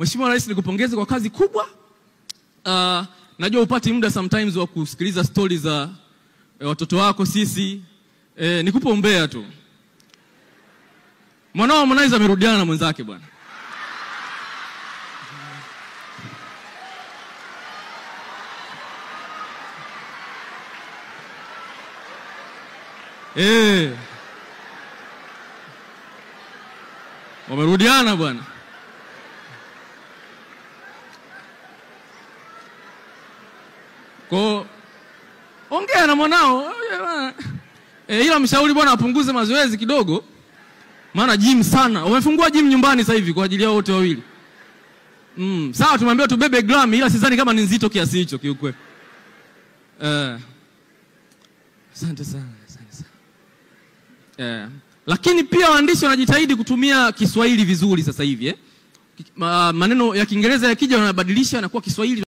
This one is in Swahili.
Mheshimiwa Rais, nikupongeze kwa kazi kubwa. Najua upati muda sometimes wa kusikiliza stories za watoto wako sisi. Nikupe umbea tu. Mwanao Harmonize amerudiana na mwenzake bwana. Wamerudiana bwana. Kwa ongea na mwanao. Ila mshauri bwana apunguze mazoezi kidogo. Maana gym sana. Wamefungua gym nyumbani sasa hivi kwa ajili yao wote wawili. Sawa tumwambia tubebe gram ila sidhani kama ni nzito kiasi hicho kiukweli. Asante sana. Lakini pia waandishi wanajitahidi kutumia Kiswahili vizuri sasa hivi. Maneno ya Kiingereza yakija wanabadilisha na kuwa Kiswahili.